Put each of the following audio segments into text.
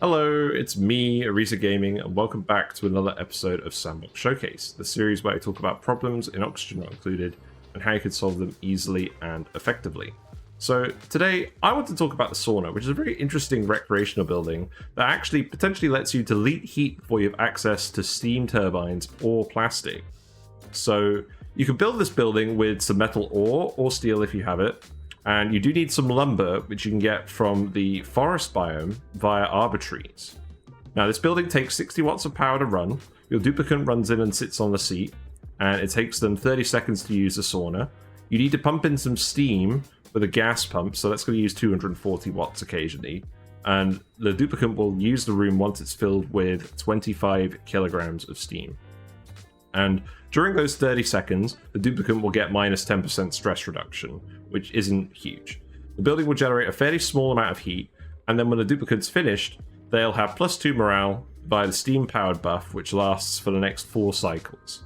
Hello, it's me, Arisa Gaming, and welcome back to another episode of Sandbox Showcase, the series where I talk about problems in Oxygen Not Included and how you can solve them easily and effectively. So today, I want to talk about the sauna, which is a very interesting recreational building that actually potentially lets you delete heat before you have access to steam turbines or plastic. So you can build this building with some metal ore or steel if you have it, and you do need some lumber, which you can get from the forest biome via arbor trees. Now, this building takes 60 watts of power to run. Your duplicant runs in and sits on the seat, and it takes them 30 seconds to use the sauna. You need to pump in some steam with a gas pump, so that's going to use 240 watts occasionally. And the duplicant will use the room once it's filled with 25 kilograms of steam. And during those 30 seconds, the duplicant will get minus 10% stress reduction, which isn't huge. The building will generate a fairly small amount of heat, and then when the duplicant's finished, they'll have +2 morale via the steam-powered buff, which lasts for the next 4 cycles.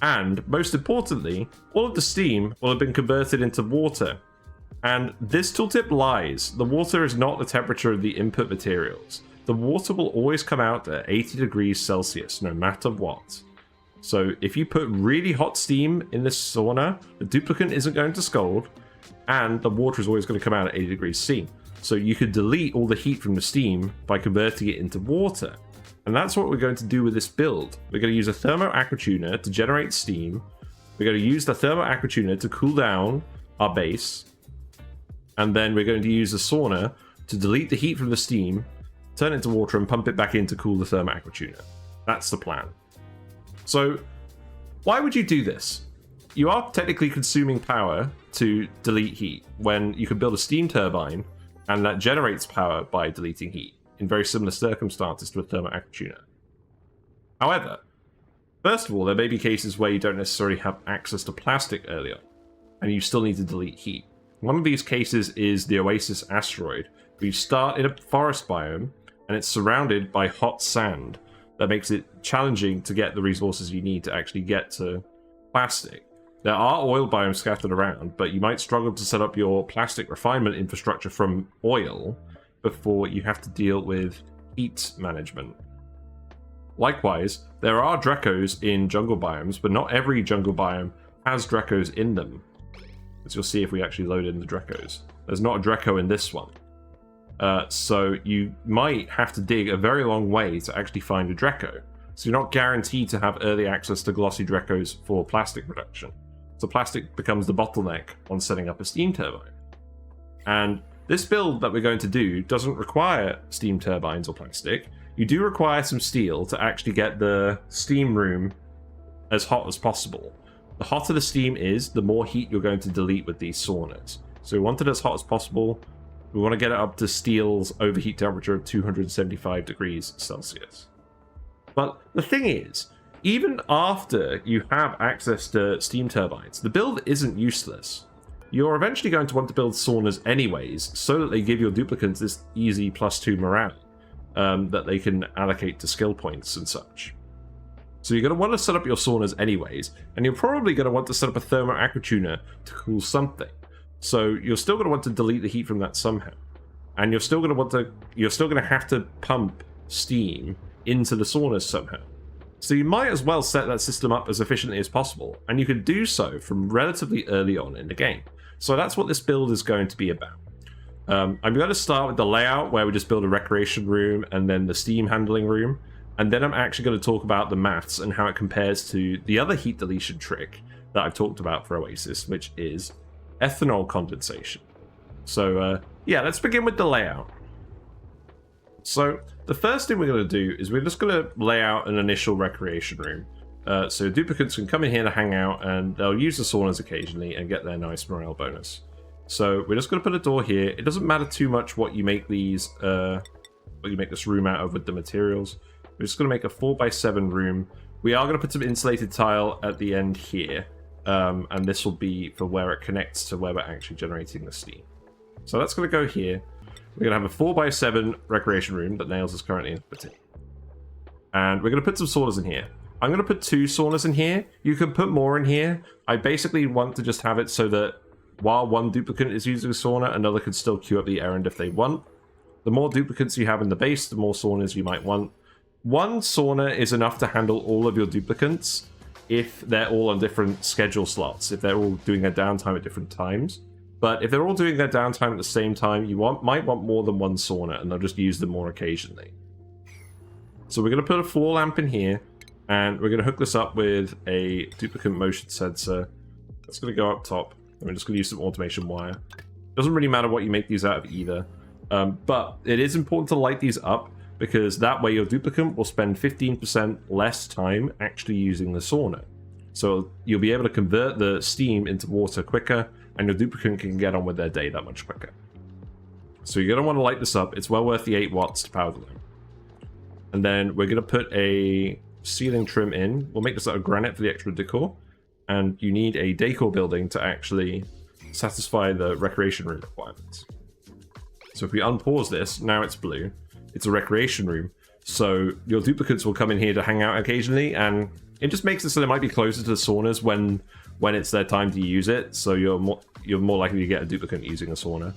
And, most importantly, all of the steam will have been converted into water. And this tooltip lies. The water is not the temperature of the input materials. The water will always come out at 80 degrees Celsius, no matter what. So if you put really hot steam in this sauna, the duplicant isn't going to scald, and the water is always going to come out at 80 degrees C. So you could delete all the heat from the steam by converting it into water. And that's what we're going to do with this build. We're going to use a thermo aquatuner to generate steam. We're going to use the thermo aquatuner to cool down our base. And then we're going to use the sauna to delete the heat from the steam, turn it into water, and pump it back in to cool the thermo aquatuner. That's the plan. So, why would you do this? You are technically consuming power to delete heat when you could build a steam turbine and that generates power by deleting heat in very similar circumstances to a thermo aquatuner. However, first of all, there may be cases where you don't necessarily have access to plastic earlier and you still need to delete heat. One of these cases is the Oasis asteroid, where you start in a forest biome and it's surrounded by hot sand. That makes it challenging to get the resources you need to actually get to plastic. There are oil biomes scattered around, but you might struggle to set up your plastic refinement infrastructure from oil before you have to deal with heat management. Likewise, there are Drecos in jungle biomes, but not every jungle biome has Drecos in them. As you'll see if we actually load in the Drecos. There's not a Dreco in this one. So you might have to dig a very long way to actually find a Dreco. So you're not guaranteed to have early access to glossy Drecos for plastic production. So plastic becomes the bottleneck on setting up a steam turbine. And this build that we're going to do doesn't require steam turbines or plastic. You do require some steel to actually get the steam room as hot as possible. The hotter the steam is, the more heat you're going to delete with these saunas. So we want it as hot as possible. We want to get it up to steel's overheat temperature of 275 degrees Celsius. But the thing is, even after you have access to steam turbines, the build isn't useless. You're eventually going to want to build saunas anyways, so that they give your duplicants this easy +2 morale that they can allocate to skill points and such. So you're going to want to set up your saunas anyways, and you're probably going to want to set up a thermo aquatuner to cool something. So you're still going to want to delete the heat from that somehow, and you're still going to have to pump steam into the saunas somehow. So you might as well set that system up as efficiently as possible, and you can do so from relatively early on in the game. So that's what this build is going to be about. I'm going to start with the layout where we just build a recreation room and then the steam handling room, and then I'm actually going to talk about the maths and how it compares to the other heat deletion trick that I've talked about for Oasis, which is ethanol condensation. So yeah, let's begin with the layout. So the first thing we're going to do is we're just going to lay out an initial recreation room. So duplicants can come in here to hang out, and they'll use the saunas occasionally and get their nice morale bonus. So we're just going to put a door here. It doesn't matter too much what you make these, what you make this room out of with the materials. We're just going to make a 4x7 room. We are going to put some insulated tile at the end here. And this will be for where it connects to where we're actually generating the steam. So that's going to go here. We're going to have a 4x7 recreation room that Nails is currently inputting. And we're going to put some saunas in here. I'm going to put 2 saunas in here. You can put more in here. I basically want to just have it so that while one duplicant is using a sauna, another can still queue up the errand if they want. The more duplicates you have in the base, the more saunas you might want. One sauna is enough to handle all of your duplicates if they're all on different schedule slots, if they're all doing their downtime at different times. But if they're all doing their downtime at the same time, you might want more than one sauna, and they'll just use them more occasionally. So we're going to put a floor lamp in here, and we're going to hook this up with a duplicate motion sensor. That's going to go up top, and we're just going to use some automation wire. Doesn't really matter what you make these out of either, but it is important to light these up, because that way your duplicate will spend 15% less time actually using the sauna. So you'll be able to convert the steam into water quicker, and your duplicate can get on with their day that much quicker. So you're going to want to light this up. It's well worth the 8 watts to power the lamp. And then we're going to put a ceiling trim in. We'll make this out of granite for the extra decor. And you need a decor building to actually satisfy the recreation room requirements. So if we unpause this, now it's blue. It's a recreation room. So your duplicates will come in here to hang out occasionally, and it just makes it so they might be closer to the saunas when it's their time to use it. So you're more likely to get a duplicate using a sauna.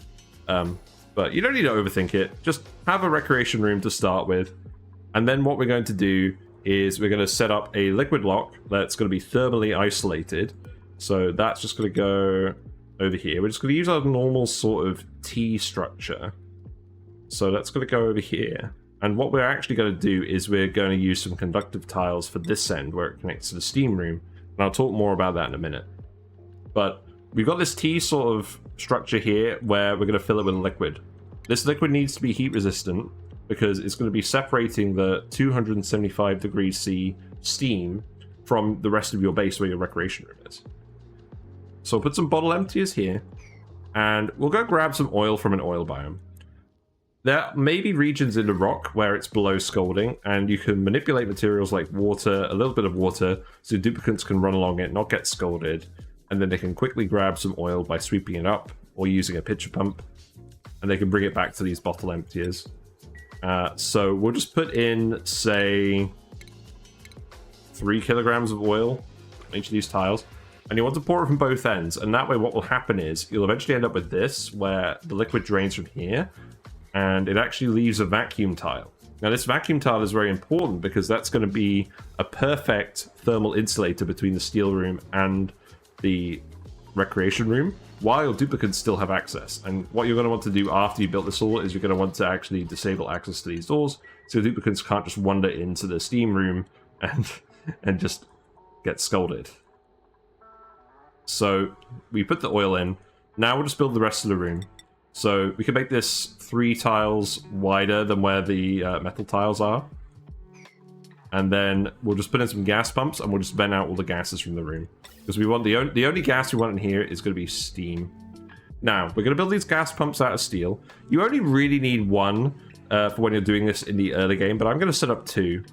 But you don't need to overthink it. Just have a recreation room to start with. And then what we're going to do is we're going to set up a liquid lock that's going to be thermally isolated. So that's just going to go over here. We're just going to use our normal sort of T structure. So that's going to go over here. And what we're actually going to do is we're going to use some conductive tiles for this end where it connects to the steam room. And I'll talk more about that in a minute. But we've got this T sort of structure here where we're going to fill it with liquid. This liquid needs to be heat resistant, because it's going to be separating the 275 degrees C steam from the rest of your base where your recreation room is. So I'll put some bottle emptiers here, and we'll go grab some oil from an oil biome. There may be regions in the rock where it's below scalding, and you can manipulate materials like water, a little bit of water, so duplicates can run along it, not get scalded, and then they can quickly grab some oil by sweeping it up or using a pitcher pump, and they can bring it back to these bottle emptiers. So we'll just put in, say, 3 kilograms of oil on each of these tiles, and you want to pour it from both ends, and that way what will happen is you'll eventually end up with this, where the liquid drains from here, and it actually leaves a vacuum tile. Now this vacuum tile is very important because that's going to be a perfect thermal insulator between the steel room and the recreation room, while your duplicates still have access. And what you're going to want to do after you build this all is you're going to want to actually disable access to these doors, so duplicates can't just wander into the steam room and just get scalded. So we put the oil in. Now we'll just build the rest of the room. So we can make this 3 tiles wider than where the metal tiles are. And then we'll just put in some gas pumps, and we'll just vent out all the gases from the room. Because we want the only gas we want in here is going to be steam. Now, we're going to build these gas pumps out of steel. You only really need 1 for when you're doing this in the early game, but I'm going to set up 2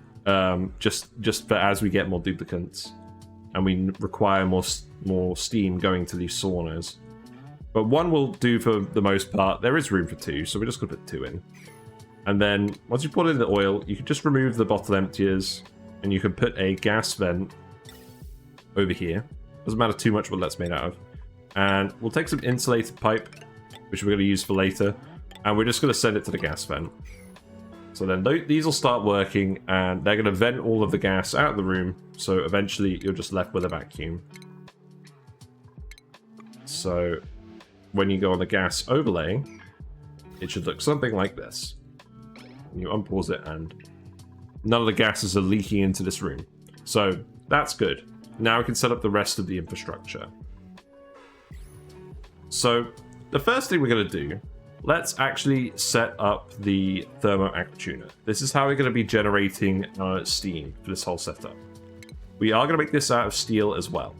just for as we get more duplicates. And we require more steam going to these saunas. But 1 will do for the most part. There is room for 2, so we're just going to put 2 in. And then, once you put in the oil, you can just remove the bottle emptiers, and you can put a gas vent over here. Doesn't matter too much what that's made out of. And we'll take some insulated pipe, which we're going to use for later, and we're just going to send it to the gas vent. So then these will start working, and they're going to vent all of the gas out of the room, so eventually you're just left with a vacuum. So when you go on the gas overlay, it should look something like this. You unpause it, and none of the gases are leaking into this room. So that's good. Now we can set up the rest of the infrastructure. So the first thing we're going to do, let's actually set up the thermo aquatuner. This is how we're going to be generating steam for this whole setup. We are going to make this out of steel as well.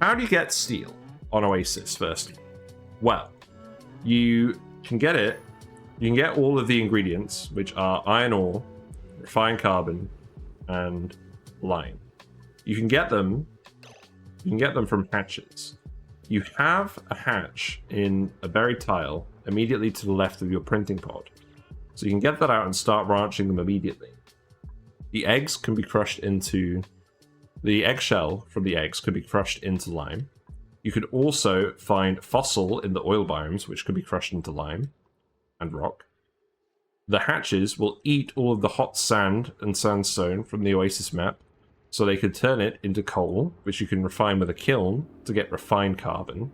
How do you get steel on Oasis, firstly? Well, you can get it. You can get all of the ingredients, which are iron ore, refined carbon, and lime. You can get them from hatches. You have a hatch in a buried tile immediately to the left of your printing pod. So you can get that out and start ranching them immediately. The eggs can be crushed into... The eggshell from the eggs could be crushed into lime. You could also find fossil in the oil biomes, which could be crushed into lime and rock. the hatches will eat all of the hot sand and sandstone from the Oasis map, so they can turn it into coal, which you can refine with a kiln to get refined carbon,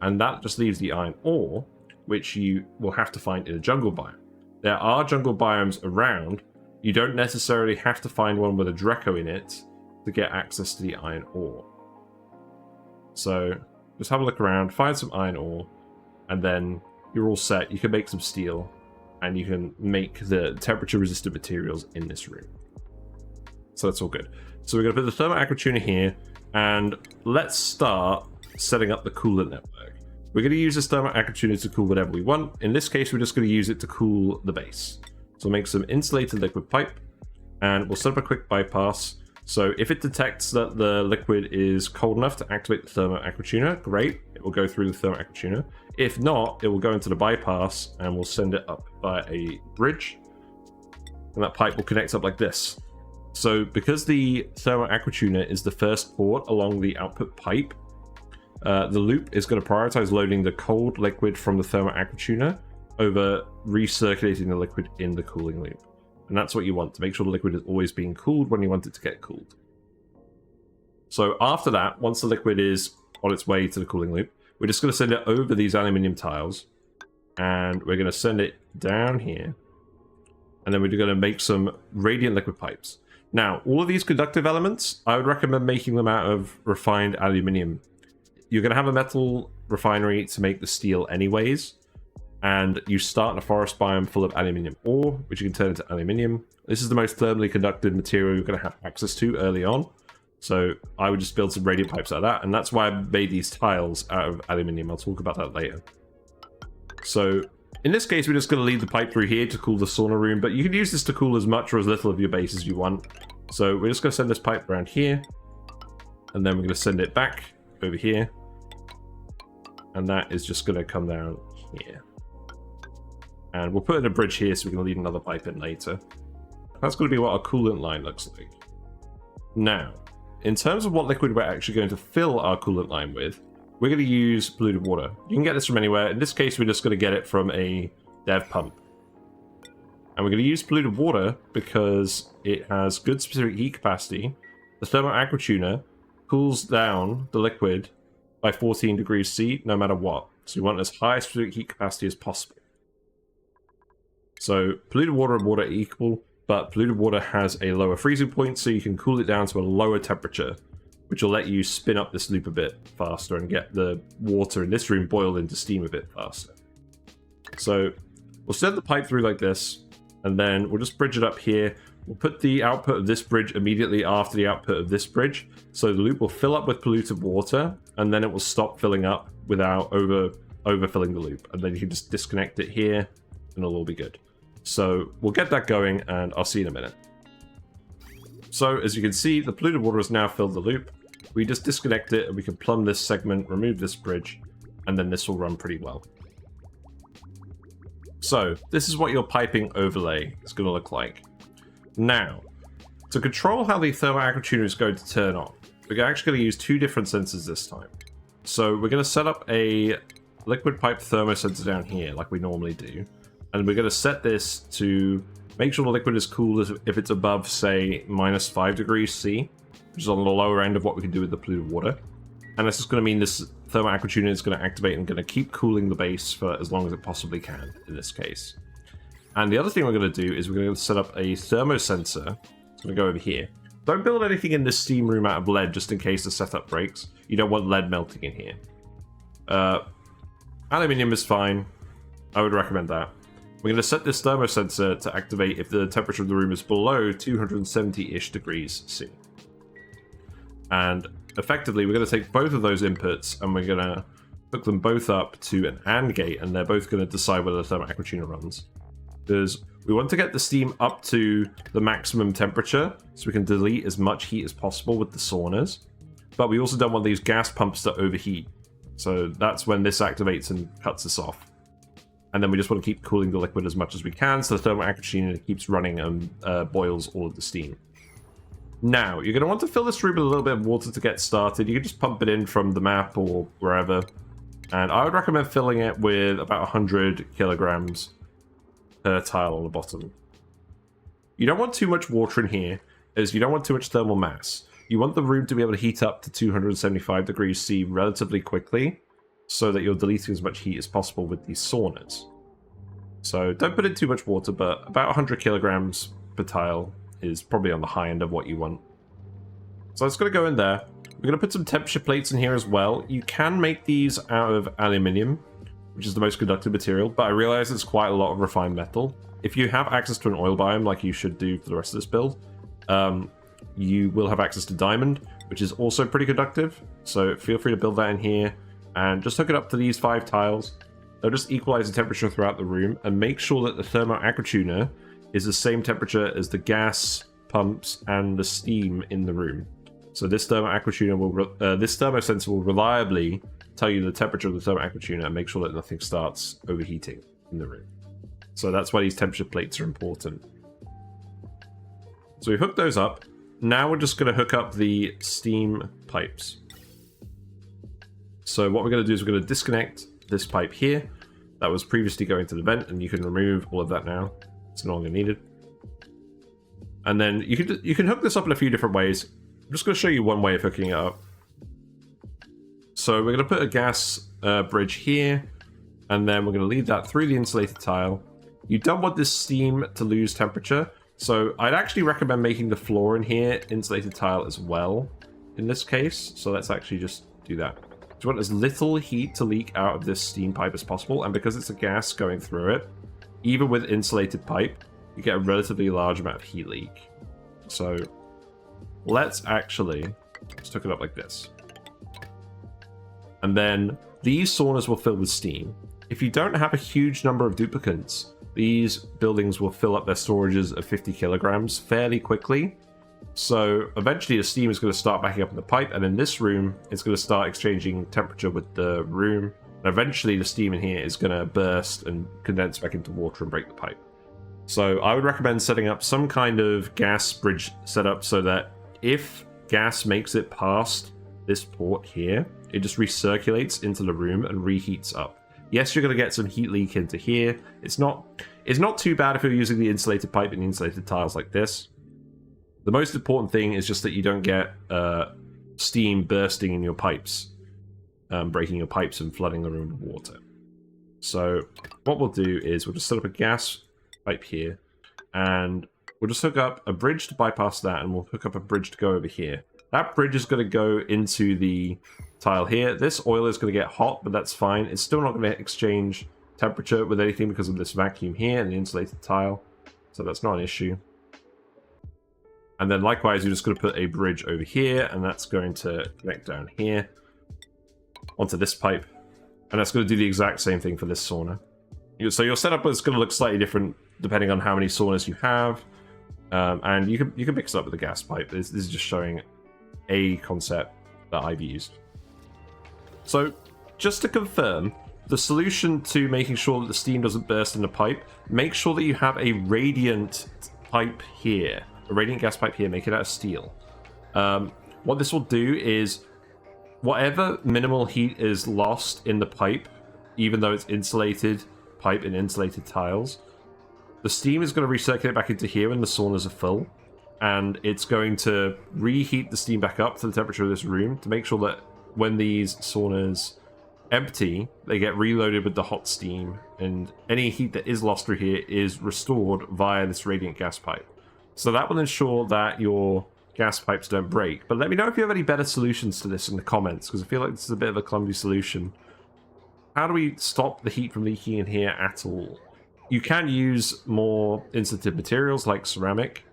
and that just leaves the iron ore, which you will have to find in a jungle biome. There are jungle biomes around. You don't necessarily have to find one with a Dreco in it to get access to the iron ore. So just have a look around, find some iron ore, and then you're all set. You can make some steel, and you can make the temperature-resistant materials in this room. So that's all good. So we're going to put the thermal aqua tuner here, and let's start setting up the coolant network. We're going to use this thermal aqua tuner to cool whatever we want. In this case, we're just going to use it to cool the base. So we'll make some insulated liquid pipe, and we'll set up a quick bypass. So if it detects that the liquid is cold enough to activate the thermal aqua tuner, great, it will go through the thermal aqua tuner. If not, it will go into the bypass, and we'll send it up by a bridge, and that pipe will connect up like this. So because the thermal aqua tuner is the first port along the output pipe, the loop is going to prioritize loading the cold liquid from the thermal aqua tuner over recirculating the liquid in the cooling loop. And that's what you want, to make sure the liquid is always being cooled when you want it to get cooled. So after that, once the liquid is on its way to the cooling loop, we're just going to send it over these aluminium tiles, and we're going to send it down here, and then we're going to make some radiant liquid pipes. Now, all of these conductive elements, I would recommend making them out of refined aluminium. You're going to have a metal refinery to make the steel anyways, and you start in a forest biome full of aluminium ore, which you can turn into aluminium. This is the most thermally conductive material you're going to have access to early on, so I would just build some radiant pipes out of that, and that's why I made these tiles out of aluminium. I'll talk about that later. So in this case, we're just going to lead the pipe through here to cool the sauna room, but you can use this to cool as much or as little of your base as you want. So we're just going to send this pipe around here, and then we're going to send it back over here, and that is just going to come down here. And we'll put in a bridge here so we can lead another pipe in later. That's going to be what our coolant line looks like. Now, in terms of what liquid we're actually going to fill our coolant line with, we're going to use polluted water. You can get this from anywhere. In this case, we're just going to get it from a dev pump. And we're going to use polluted water because it has good specific heat capacity. The thermal aqua tuner cools down the liquid by 14 degrees C no matter what. So we want as high specific heat capacity as possible. So polluted water and water are equal, but polluted water has a lower freezing point, so you can cool it down to a lower temperature, which will let you spin up this loop a bit faster and get the water in this room boiled into steam a bit faster. So we'll send the pipe through like this, and then we'll just bridge it up here. We'll put the output of this bridge immediately after the output of this bridge, so the loop will fill up with polluted water, and then it will stop filling up without overfilling the loop. And then you can just disconnect it here, and it'll all be good. So we'll get that going, and I'll see you in a minute. So as you can see, the polluted water has now filled the loop. We just disconnect it, and we can plumb this segment, remove this bridge, and then this will run pretty well. So this is what your piping overlay is going to look like. Now, to control how the thermal aqua tuner is going to turn on, we're actually going to use two different sensors this time. So we're going to set up a liquid pipe thermosensor down here, like we normally do. And we're going to set this to make sure the liquid is cool if it's above, say, -5 degrees C, which is on the lower end of what we can do with the polluted water. And this is going to mean this thermal aqua tuner is going to activate and going to keep cooling the base for as long as it possibly can, in this case. And the other thing we're going to do is we're going to set up a thermosensor. It's going to go over here. Don't build anything in this steam room out of lead just in case the setup breaks. You don't want lead melting in here. Aluminium is fine. I would recommend that. We're going to set this thermosensor to activate if the temperature of the room is below 270-ish degrees C. And effectively, we're going to take both of those inputs and we're going to hook them both up to an AND gate, and they're both going to decide whether the thermal aqua tuner runs. Because we want to get the steam up to the maximum temperature so we can delete as much heat as possible with the saunas. But we also don't want these gas pumps to overheat. So that's when this activates and cuts this off. And then we just want to keep cooling the liquid as much as we can so the thermal aqua tuner keeps running and boils all of the steam. Now, you're going to want to fill this room with a little bit of water to get started. You can just pump it in from the map or wherever. And I would recommend filling it with about 100 kilograms. per tile on the bottom. You don't want too much water in here, as you don't want too much thermal mass. You want the room to be able to heat up to 275 degrees C relatively quickly, so that you're deleting as much heat as possible with these saunas. So don't put in too much water, but about 100 kilograms per tile is probably on the high end of what you want. So it's going to go in there. We're going to put some temperature plates in here as well. You can make these out of aluminium, which is the most conductive material, but I realize it's quite a lot of refined metal. If you have access to an oil biome, like you should do for the rest of this build, you will have access to diamond, which is also pretty conductive. So feel free to build that in here and just hook it up to these 5 tiles. They'll just equalize the temperature throughout the room and make sure that the thermal actuator is the same temperature as the gas pumps and the steam in the room. So this thermal actuator will, this thermosensor will reliably tell you the temperature of the thermal actuator and make sure that nothing starts overheating in the room. So that's why these temperature plates are important. So we've hooked those up. Now we're just going to hook up the steam pipes. So what we're going to do is we're going to disconnect this pipe here that was previously going to the vent, and you can remove all of that now. It's no longer needed. And then you can hook this up in a few different ways. I'm just going to show you one way of hooking it up. So we're going to put a gas bridge here, and then we're going to lead that through the insulated tile. You don't want this steam to lose temperature, so I'd actually recommend making the floor in here insulated tile as well in this case. So let's actually just do that. You want as little heat to leak out of this steam pipe as possible, and because it's a gas going through it, even with insulated pipe, you get a relatively large amount of heat leak. So let's actually just hook it up like this. And then these saunas will fill with steam. If you don't have a huge number of duplicants, these buildings will fill up their storages of 50 kilograms fairly quickly. So eventually the steam is going to start backing up in the pipe, and in this room, it's going to start exchanging temperature with the room. And eventually the steam in here is going to burst and condense back into water and break the pipe. So I would recommend setting up some kind of gas bridge setup so that if gas makes it past this port here, it just recirculates into the room and reheats up. Yes, you're going to get some heat leak into here. It's not too bad if you're using the insulated pipe and the insulated tiles like this. The most important thing is just that you don't get steam bursting in your pipes, breaking your pipes and flooding the room with water. So what we'll do is we'll just set up a gas pipe here, and we'll just hook up a bridge to bypass that, and we'll hook up a bridge to go over here. That bridge is going to go into the tile here. This oil is going to get hot, but that's fine. It's still not going to exchange temperature with anything because of this vacuum here and the insulated tile. So that's not an issue. And then likewise, you're just going to put a bridge over here, and that's going to connect down here onto this pipe. And that's going to do the exact same thing for this sauna. So your setup is going to look slightly different depending on how many saunas you have. And you can mix it up with the gas pipe. This is just showing a concept that I've used. So just to confirm, the solution to making sure that the steam doesn't burst in the pipe, make sure that you have a radiant pipe here. A radiant gas pipe here, make it out of steel. What this will do is, whatever minimal heat is lost in the pipe, even though it's insulated pipe and insulated tiles, the steam is going to recirculate back into here when the saunas are full, and it's going to reheat the steam back up to the temperature of this room to make sure that when these saunas empty, they get reloaded with the hot steam, and any heat that is lost through here is restored via this radiant gas pipe. So that will ensure that your gas pipes don't break. But let me know if you have any better solutions to this in the comments, because I feel like this is a bit of a clumsy solution. How do we stop the heat from leaking in here at all? You can use more insulative materials like ceramic.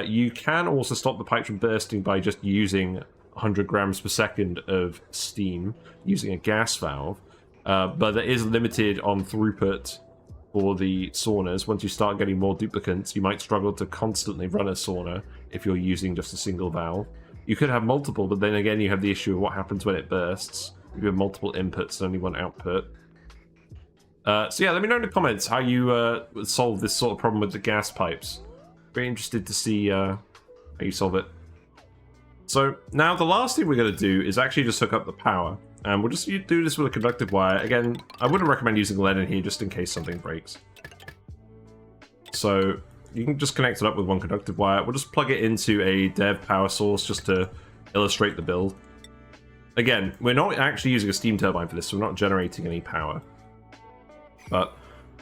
You can also stop the pipe from bursting by just using 100 grams per second of steam using a gas valve. But it is limited on throughput for the saunas. Once you start getting more duplicants, you might struggle to constantly run a sauna if you're using just a single valve. You could have multiple, but then again you have the issue of what happens when it bursts. If you have multiple inputs and only one output. So yeah, let me know in the comments how you would solve this sort of problem with the gas pipes. Very interested to see how you solve it. So now the last thing we're going to do is actually just hook up the power. And we'll just do this with a conductive wire. Again, I wouldn't recommend using lead in here just in case something breaks. So you can just connect it up with one conductive wire. We'll just plug it into a dev power source just to illustrate the build. Again, we're not actually using a steam turbine for this, so we're not generating any power. But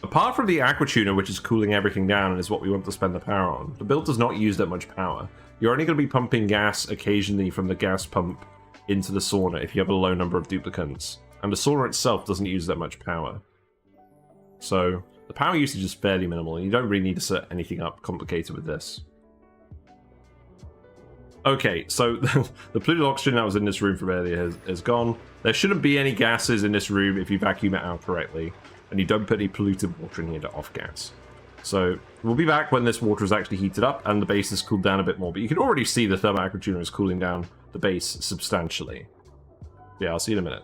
apart from the aqua tuner, which is cooling everything down and is what we want to spend the power on, the build does not use that much power. You're only going to be pumping gas occasionally from the gas pump into the sauna if you have a low number of duplicants. And the sauna itself doesn't use that much power. So the power usage is fairly minimal, and you don't really need to set anything up complicated with this. Okay, so the polluted oxygen that was in this room from earlier has gone. There shouldn't be any gases in this room if you vacuum it out correctly, and you don't put any polluted water in here to off gas. So we'll be back when this water is actually heated up and the base has cooled down a bit more, but you can already see the thermal aqua tuner is cooling down the base substantially. Yeah, I'll see you in a minute.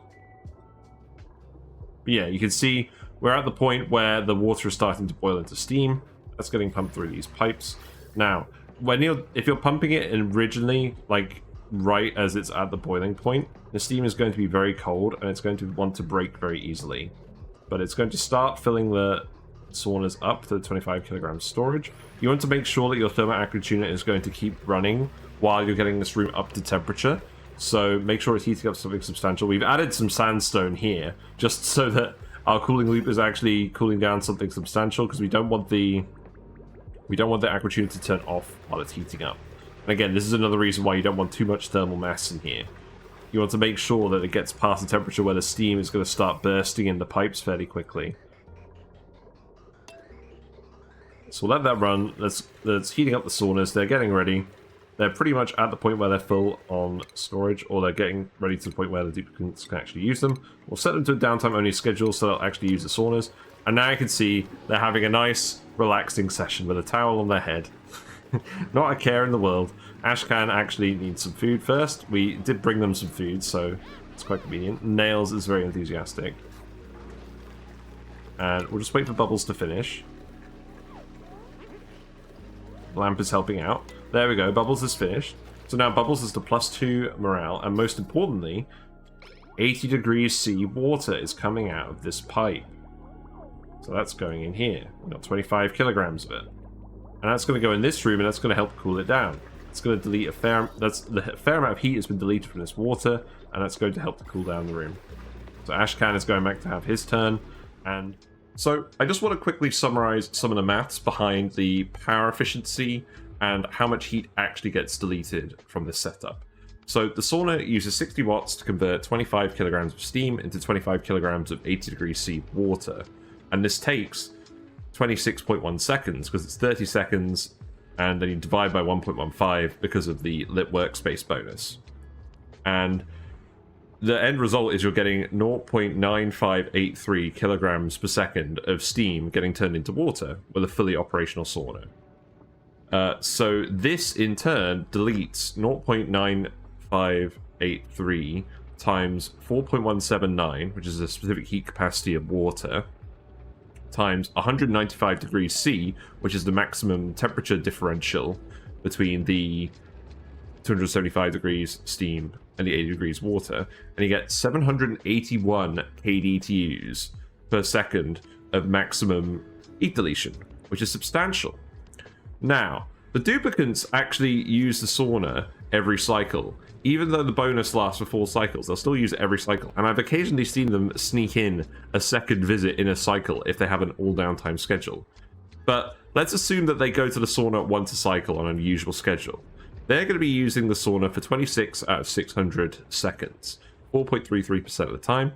But yeah, you can see we're at the point where the water is starting to boil into steam. That's getting pumped through these pipes. Now, if you're pumping it originally, like right as it's at the boiling point, the steam is going to be very cold and it's going to want to break very easily. But it's going to start filling the saunas up to the 25 kilogram storage. You want to make sure that your thermal aqua tuner is going to keep running while you're getting this room up to temperature. So make sure it's heating up something substantial. We've added some sandstone here just so that our cooling loop is actually cooling down something substantial, because we don't want the aqua tuner to turn off while it's heating up. And again, this is another reason why you don't want too much thermal mass in here. You want to make sure that it gets past the temperature where the steam is going to start bursting in the pipes fairly quickly. So we'll let that run. That's heating up the saunas. They're getting ready. They're pretty much at the point where they're full on storage, or they're getting ready to the point where the duplicants can actually use them. We'll set them to a downtime only schedule so they'll actually use the saunas. And now you can see they're having a nice, relaxing session with a towel on their head. Not a care in the world. Ashcan actually needs some food first. We did bring them some food, so it's quite convenient. Nails is very enthusiastic. And we'll just wait for Bubbles to finish. Lamp is helping out. There we go, Bubbles is finished. So now Bubbles is the +2 morale, and most importantly, 80 degrees C water is coming out of this pipe. So that's going in here. We've got 25 kilograms of it. And that's going to go in this room, and that's going to help cool it down. It's going to delete a fair amount of heat has been deleted from this water, and that's going to help to cool down the room. So Ashcan is going back to have his turn, and so I just want to quickly summarize some of the maths behind the power efficiency and how much heat actually gets deleted from this setup. So the sauna uses 60 watts to convert 25 kilograms of steam into 25 kilograms of 80 degrees C water, and this takes 26.1 seconds because it's 30 seconds, and then you divide by 1.15 because of the lit workspace bonus. And the end result is you're getting 0.9583 kilograms per second of steam getting turned into water with a fully operational sauna. So this in turn deletes 0.9583 times 4.179, which is a specific heat capacity of water, times 195 degrees C, which is the maximum temperature differential between the 275 degrees steam and the 80 degrees water, and you get 781 kDTUs per second of maximum heat deletion, which is substantial. Now, the duplicants actually use the sauna every cycle. Even though the bonus lasts for 4 cycles, they'll still use it every cycle. And I've occasionally seen them sneak in a second visit in a cycle if they have an all downtime schedule. But let's assume that they go to the sauna once a cycle on an usual schedule. They're going to be using the sauna for 26 out of 600 seconds, 4.33% of the time.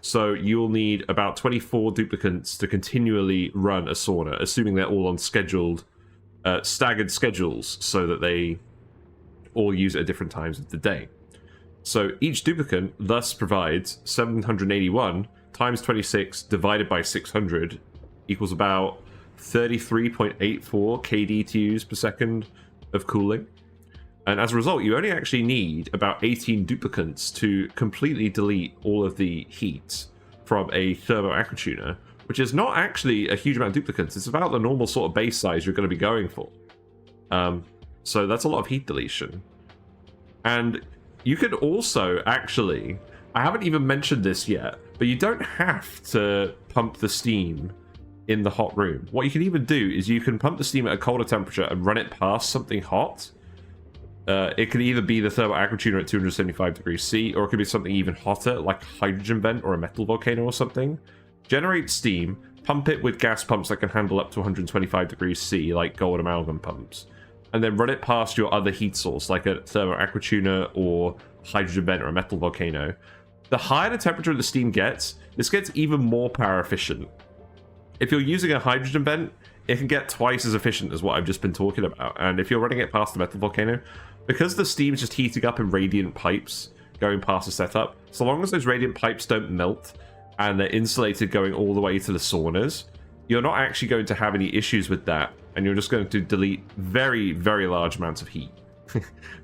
So you'll need about 24 duplicants to continually run a sauna, assuming they're all on scheduled, staggered schedules, so that they all use it at different times of the day. So each duplicant thus provides 781 times 26 divided by 600 equals about 33.84 kDTUs per second of cooling. And as a result, you only actually need about 18 duplicants to completely delete all of the heat from a thermo aqua tuner, which is not actually a huge amount of duplicants. It's about the normal sort of base size you're going to be going for. So that's a lot of heat deletion. And you could also actually, I haven't even mentioned this yet, but you don't have to pump the steam in the hot room. What you can even do is you can pump the steam at a colder temperature and run it past something hot. It could either be the thermal aquatuner at 275 degrees C, or it could be something even hotter, like a hydrogen vent or a metal volcano or something. Generate steam, pump it with gas pumps that can handle up to 125 degrees C, like gold amalgam pumps, and then run it past your other heat source, like a thermal aquatuner or hydrogen vent or a metal volcano. The higher the temperature the steam gets, this gets even more power efficient. If you're using a hydrogen vent, it can get twice as efficient as what I've just been talking about. And if you're running it past the metal volcano, because the steam is just heating up in radiant pipes going past the setup, so long as those radiant pipes don't melt and they're insulated going all the way to the saunas, you're not actually going to have any issues with that, and you're just going to delete very, very large amounts of heat.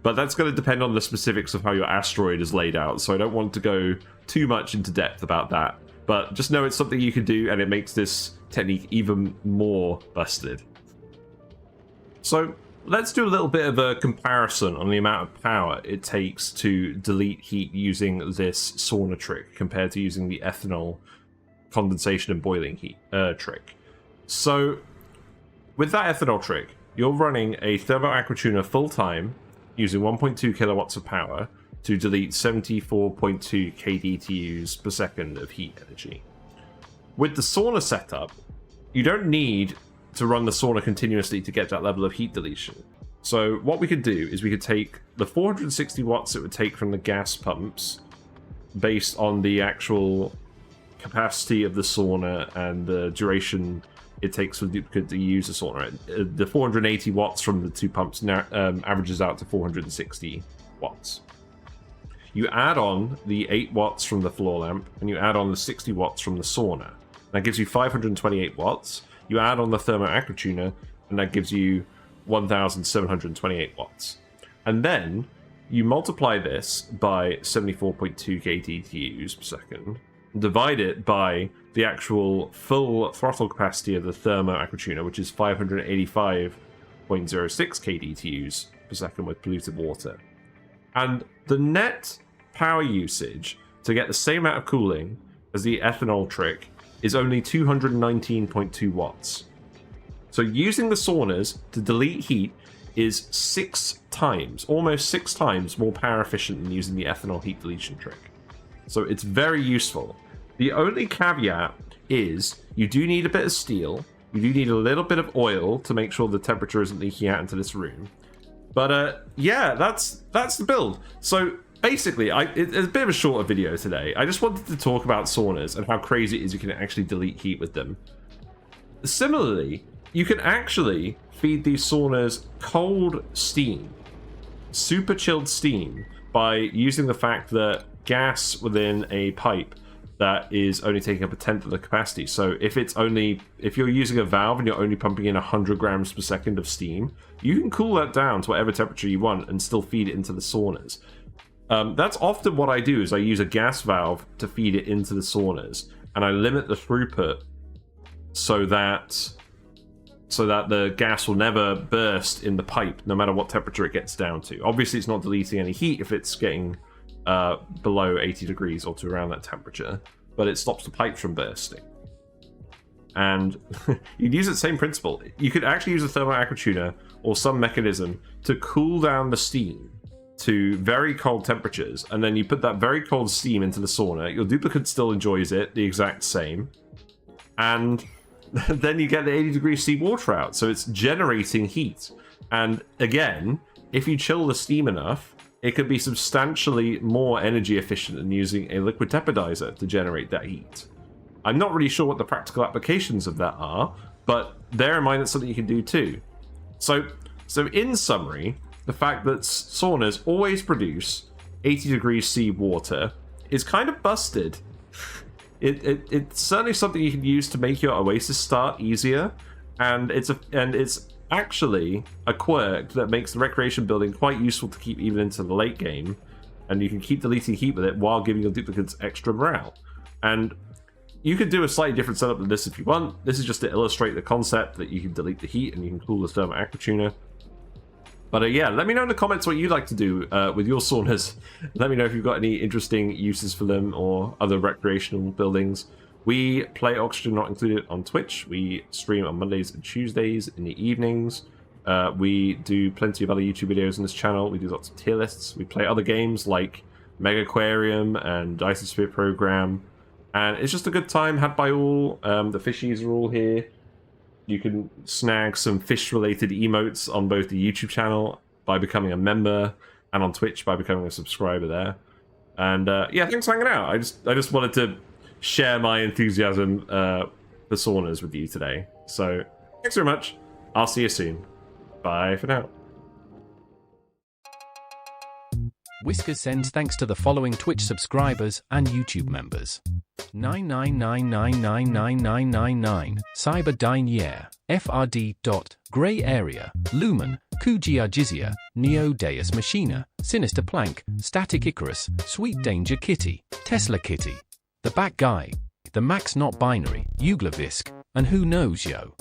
But that's going to depend on the specifics of how your asteroid is laid out, so I don't want to go too much into depth about that. But just know it's something you can do, and it makes this technique even more busted. So let's do a little bit of a comparison on the amount of power it takes to delete heat using this sauna trick compared to using the ethanol condensation and boiling heat trick. So with that ethanol trick, you're running a thermal aquatuner full time using 1.2 kilowatts of power to delete 74.2 kDTUs per second of heat energy. With the sauna setup, you don't need to run the sauna continuously to get that level of heat deletion. So what we could do is we could take the 460 watts it would take from the gas pumps based on the actual capacity of the sauna and the duration it takes for the duplicate to use the sauna. The 480 watts from the two pumps now averages out to 460 watts. You add on the 8 watts from the floor lamp, and you add on the 60 watts from the sauna. That gives you 528 watts. You add on the thermal aquatuner, and that gives you 1,728 watts. And then you multiply this by 74.2 kDTUs per second, divide it by the actual full throttle capacity of the thermal aquatuner, which is 585.06 kDTUs per second with polluted water. And the net power usage to get the same amount of cooling as the ethanol trick is only 219.2 watts. So using the saunas to delete heat is 6 times, almost 6 times more power efficient than using the ethanol heat deletion trick. So it's very useful. The only caveat is you do need a bit of steel, you do need a little bit of oil to make sure the temperature isn't leaking out into this room. But yeah, that's the build. So basically, it's a bit of a shorter video today. I just wanted to talk about saunas and how crazy it is you can actually delete heat with them. Similarly, you can actually feed these saunas cold steam, super chilled steam, by using the fact that gas within a pipe that is only taking up a tenth of the capacity. So if you're using a valve and you're only pumping in 100 grams per second of steam, you can cool that down to whatever temperature you want and still feed it into the saunas. That's often what I do, is I use a gas valve to feed it into the saunas, and I limit the throughput so that the gas will never burst in the pipe, no matter what temperature it gets down to. Obviously, it's not deleting any heat if it's getting below 80 degrees or to around that temperature, but it stops the pipe from bursting. And you'd use the same principle. You could actually use a thermal aquatuner or some mechanism to cool down the steam to very cold temperatures, and then you put that very cold steam into the sauna. Your duplicate still enjoys it the exact same, and then you get the 80 degree seawater out, so it's generating heat. And again, if you chill the steam enough, it could be substantially more energy efficient than using a liquid tepidizer to generate that heat. I'm not really sure what the practical applications of that are, but bear in mind it's something you can do too. So in summary, the fact that saunas always produce 80 degrees C water is kind of busted. It's certainly something you can use to make your Oasis start easier, and it's actually a quirk that makes the recreation building quite useful to keep even into the late game, and you can keep deleting heat with it while giving your duplicates extra morale. And you could do a slightly different setup than this if you want. This is just to illustrate the concept that you can delete the heat and you can cool the thermal aquatuner. But yeah, let me know in the comments what you'd like to do with your saunas. Let me know if you've got any interesting uses for them or other recreational buildings. We play Oxygen Not Included on Twitch. We stream on Mondays and Tuesdays in the evenings. We do plenty of other YouTube videos on this channel. We do lots of tier lists. We play other games like Mega Aquarium and Dice Sphere Program. And it's just a good time had by all. The fishies are all here. You can snag some fish-related emotes on both the YouTube channel by becoming a member and on Twitch by becoming a subscriber there. And yeah, thanks for hanging out. I just wanted to share my enthusiasm for Saunas with you today. So thanks very much. I'll see you soon. Bye for now. Whiskers sends thanks to the following Twitch subscribers and YouTube members: 999999999, Cyber Dinier, FRD. Grey Area, Lumen, Kujia Jizia, Neo Deus Machina, Sinister Plank, Static Icarus, Sweet Danger Kitty, Tesla Kitty, The Back Guy, The Max Not Binary, Uglavisk, and Who Knows Yo.